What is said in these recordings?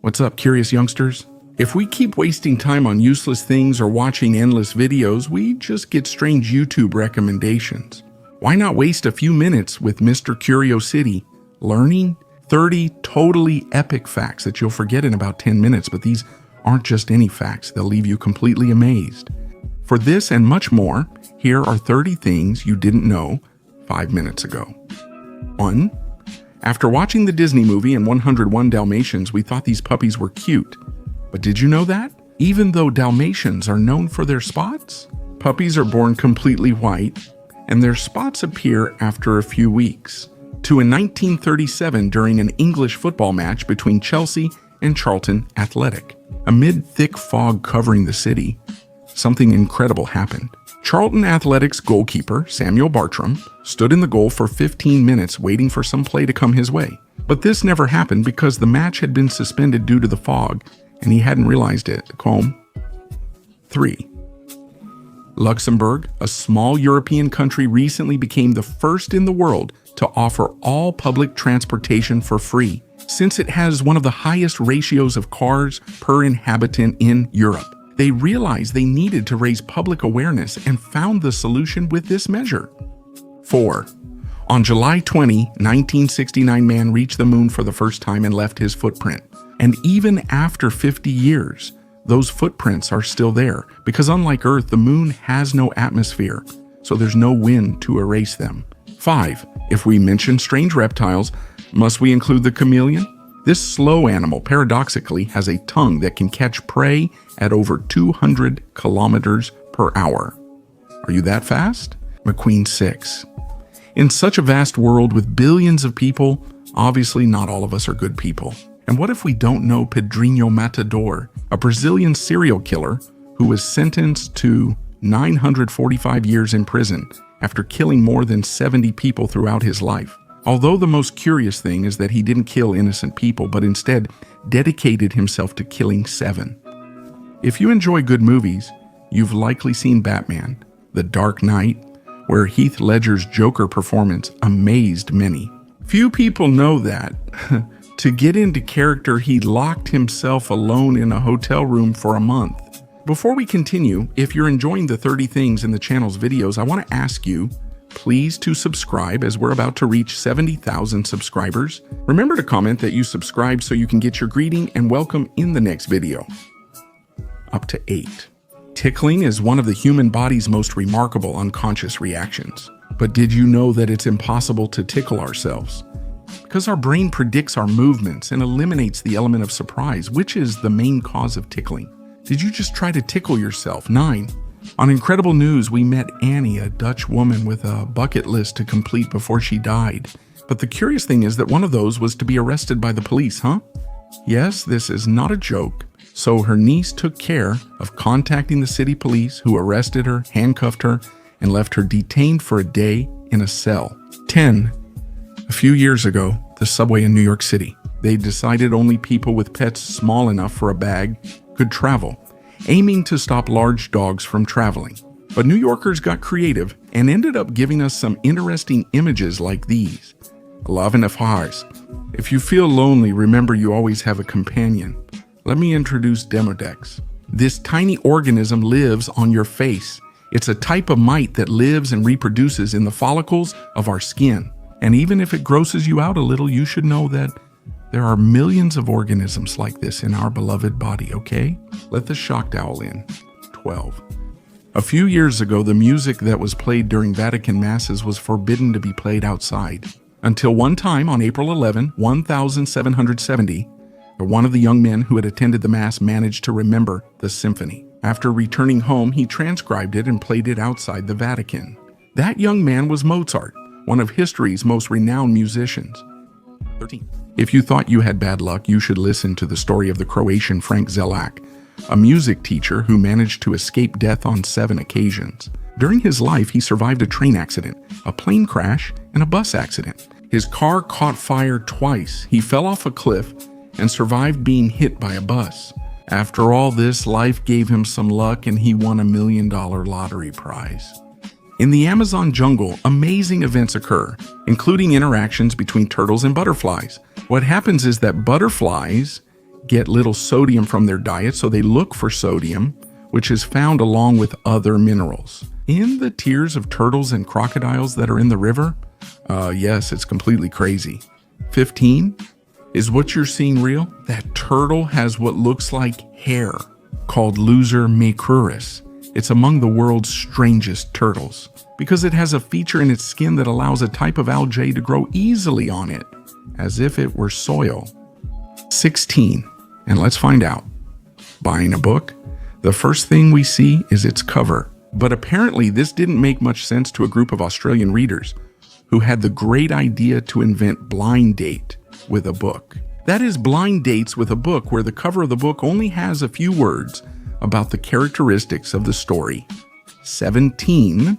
What's up, curious youngsters? If we keep wasting time on useless things or watching endless videos, we just get strange YouTube recommendations. Why not waste a few minutes with Mr. Curiosity, learning 30 totally epic facts that you'll forget in about 10 minutes, but these aren't just any facts, they'll leave you completely amazed. For this and much more, here are 30 things you didn't know 5 minutes ago. 1. After watching the Disney movie and 101 Dalmatians, we thought these puppies were cute. But did you know that? Even though Dalmatians are known for their spots, puppies are born completely white, and their spots appear after a few weeks. To in 1937 during an English football match between Chelsea and Charlton Athletic. Amid thick fog covering the city, something incredible happened. Charlton Athletic's goalkeeper, Samuel Bartram, stood in the goal for 15 minutes waiting for some play to come his way. But this never happened because the match had been suspended due to the fog, and he hadn't realized it. 3. Luxembourg, a small European country, recently became the first in the world to offer all public transportation for free, since it has one of the highest ratios of cars per inhabitant in Europe. They realized they needed to raise public awareness and found the solution with this measure. 4. On July 20, 1969, man reached the moon for the first time and left his footprint. And even after 50 years, those footprints are still there because unlike Earth, the moon has no atmosphere, so there's no wind to erase them. 5. If we mention strange reptiles, must we include the chameleon? This slow animal, paradoxically, has a tongue that can catch prey at over 200 kilometers per hour. Are you that fast? McQueen 6. In such a vast world with billions of people, obviously not all of us are good people. And what if we don't know Pedrinho Matador, a Brazilian serial killer who was sentenced to 945 years in prison after killing more than 70 people throughout his life? Although the most curious thing is that he didn't kill innocent people, but instead dedicated himself to killing 7. If you enjoy good movies, you've likely seen Batman, The Dark Knight, where Heath Ledger's Joker performance amazed many. Few people know that. To get into character, he locked himself alone in a hotel room for a month. Before we continue, if you're enjoying the 30 things in the channel's videos, I want to ask you, please to subscribe as we're about to reach 70,000 subscribers. Remember to comment that you subscribe so you can get your greeting and welcome in the next video. Up to 8. Tickling is one of the human body's most remarkable unconscious reactions. But did you know that it's impossible to tickle ourselves? Because our brain predicts our movements and eliminates the element of surprise, which is the main cause of tickling. Did you just try to tickle yourself? 9. On incredible news, we met Annie, a Dutch woman with a bucket list to complete before she died. But the curious thing is that one of those was to be arrested by the police, huh? Yes, this is not a joke. So her niece took care of contacting the city police, who arrested her, handcuffed her, and left her detained for a day in a cell. 10. A few years ago, the subway in New York City, they decided only people with pets small enough for a bag could travel, aiming to stop large dogs from traveling. But New Yorkers got creative and ended up giving us some interesting images like these. Love and affairs. If you feel lonely, remember you always have a companion. Let me introduce Demodex. This tiny organism lives on your face. It's a type of mite that lives and reproduces in the follicles of our skin. And even if it grosses you out a little, you should know that there are millions of organisms like this in our beloved body, okay? Let the shocked owl in. 12. A few years ago, the music that was played during Vatican masses was forbidden to be played outside. Until one time on April 11, 1770, one of the young men who had attended the mass managed to remember the symphony. After returning home, he transcribed it and played it outside the Vatican. That young man was Mozart, one of history's most renowned musicians. 13. If you thought you had bad luck, you should listen to the story of the Croatian Frank Zelak, a music teacher who managed to escape death on 7 occasions. During his life, he survived a train accident, a plane crash, and a bus accident. His car caught fire twice. He fell off a cliff and survived being hit by a bus. After all this, life gave him some luck and he won $1 million lottery prize. In the Amazon jungle, amazing events occur, including interactions between turtles and butterflies. What happens is that butterflies get little sodium from their diet, so they look for sodium, which is found along with other minerals. In the tears of turtles and crocodiles that are in the river? Yes, it's completely crazy. 15? Is what you're seeing real? That turtle has what looks like hair, called Loser macrurus. It's among the world's strangest turtles, because it has a feature in its skin that allows a type of algae to grow easily on it, as if it were soil. 16. And let's find out. Buying a book? The first thing we see is its cover. But apparently this didn't make much sense to a group of Australian readers who had the great idea to invent blind date with a book. That is, blind dates with a book where the cover of the book only has a few words about the characteristics of the story. 17.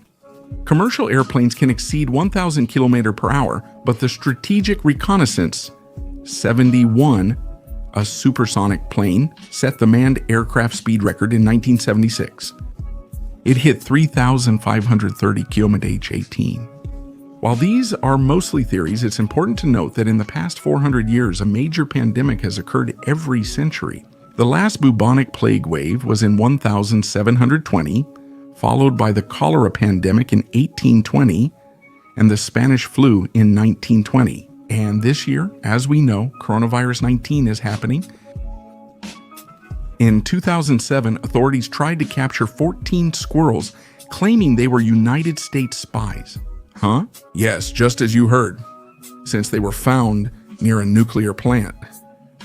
Commercial airplanes can exceed 1,000 km/h, but the Strategic Reconnaissance 71, a supersonic plane, set the manned aircraft speed record in 1976. It hit 3,530 km/h 18. While these are mostly theories, it's important to note that in the past 400 years, a major pandemic has occurred every century. The last bubonic plague wave was in 1720, followed by the cholera pandemic in 1820, and the Spanish flu in 1920. And this year, as we know, coronavirus 19 is happening. In 2007, authorities tried to capture 14 squirrels, claiming they were United States spies. Huh? Yes, just as you heard, since they were found near a nuclear plant.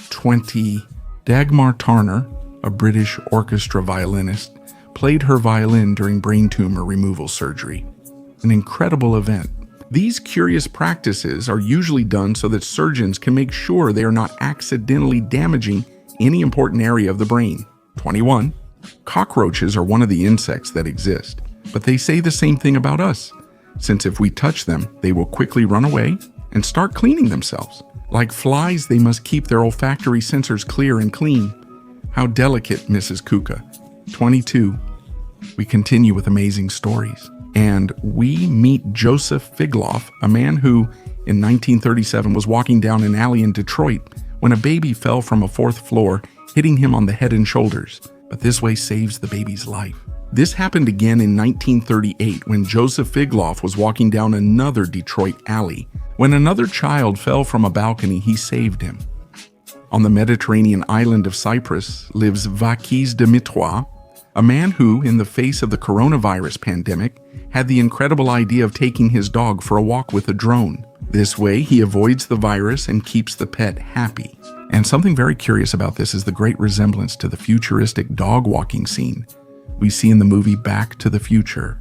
20. Dagmar Tarner, a British orchestra violinist, played her violin during brain tumor removal surgery. An incredible event. These curious practices are usually done so that surgeons can make sure they are not accidentally damaging any important area of the brain. 21. Cockroaches are one of the insects that exist, but they say the same thing about us, since if we touch them, they will quickly run away and start cleaning themselves. Like flies, they must keep their olfactory sensors clear and clean. How delicate, Mrs. Kuka. 22. We continue with amazing stories. And we meet Joseph Figloff, a man who, in 1937, was walking down an alley in Detroit when a baby fell from a 4th floor, hitting him on the head and shoulders. But this way saves the baby's life. This happened again in 1938 when Joseph Figloff was walking down another Detroit alley. When another child fell from a balcony, he saved him. On the Mediterranean island of Cyprus lives Vakis Dimitroi, a man who, in the face of the coronavirus pandemic, had the incredible idea of taking his dog for a walk with a drone. This way, he avoids the virus and keeps the pet happy. And something very curious about this is the great resemblance to the futuristic dog walking scene we see in the movie Back to the Future.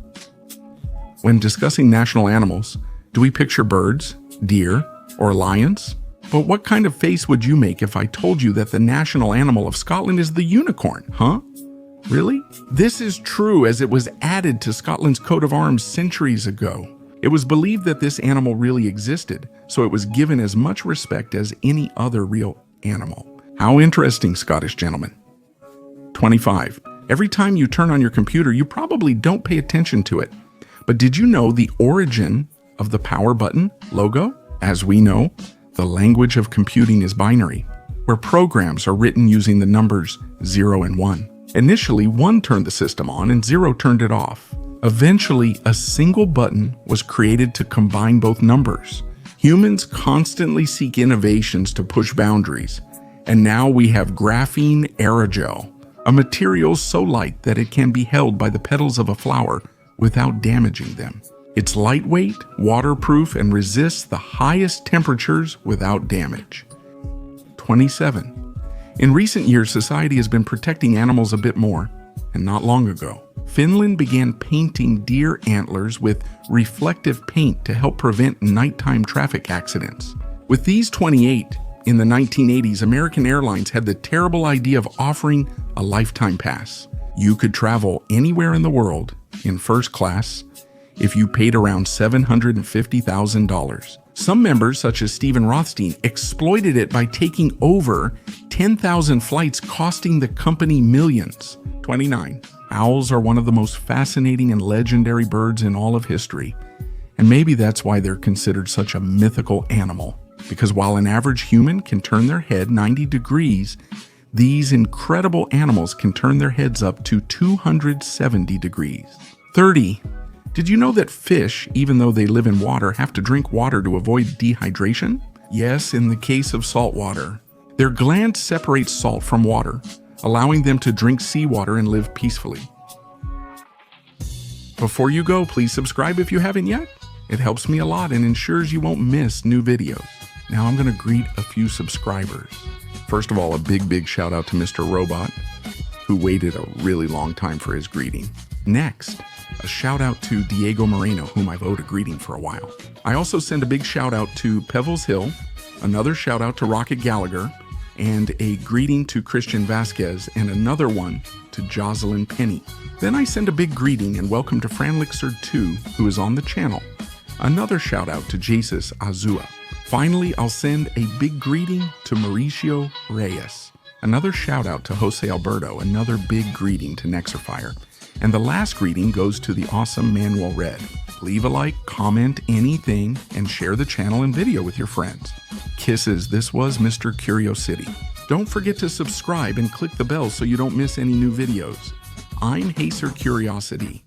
When discussing national animals, do we picture birds, deer, or lions? But what kind of face would you make if I told you that the national animal of Scotland is the unicorn, huh? Really? This is true, as it was added to Scotland's coat of arms centuries ago. It was believed that this animal really existed, so it was given as much respect as any other real animal. How interesting, Scottish gentlemen. 25. Every time you turn on your computer, you probably don't pay attention to it. But did you know the origin of the power button logo? As we know, the language of computing is binary, where programs are written using the numbers 0 and 1. Initially, 1 turned the system on and 0 turned it off. Eventually, a single button was created to combine both numbers. Humans constantly seek innovations to push boundaries, and now we have graphene aerogel, a material so light that it can be held by the petals of a flower without damaging them. It's lightweight, waterproof, and resists the highest temperatures without damage. 27. In recent years, society has been protecting animals a bit more, and not long ago, Finland began painting deer antlers with reflective paint to help prevent nighttime traffic accidents. With these 28, in the 1980s, American Airlines had the terrible idea of offering a lifetime pass. You could travel anywhere in the world in first class if you paid around $750,000. Some members, such as Stephen Rothstein, exploited it by taking over 10,000 flights, costing the company millions. 29. Owls are one of the most fascinating and legendary birds in all of history, and maybe that's why they're considered such a mythical animal. because while an average human can turn their head 90 degrees, these incredible animals can turn their heads up to 270 degrees. 30. Did you know that fish, even though they live in water, have to drink water to avoid dehydration? Yes, in the case of salt water. Their glands separate salt from water, allowing them to drink seawater and live peacefully. Before you go, please subscribe if you haven't yet. It helps me a lot and ensures you won't miss new videos. Now I'm going to greet a few subscribers. First of all, a big shout out to Mr. Robot, who waited a really long time for his greeting. Next, a shout out to Diego Moreno, whom I've owed a greeting for a while. I also send a big shout out to Pevels Hill, another shout out to Rocket Gallagher, and a greeting to Christian Vasquez, and another one to Jocelyn Penny. Then I send a big greeting and welcome to Franlixer 2, who is on the channel. Another shout out to Jesus Azua. Finally, I'll send a big greeting to Mauricio Reyes. Another shout out to Jose Alberto, another big greeting to Nexerfire. And the last greeting goes to the awesome Manuel Red. Leave a like, comment anything, and share the channel and video with your friends. Kisses, this was Mr. Curiosity. Don't forget to subscribe and click the bell so you don't miss any new videos. I'm Hacer Curiosity.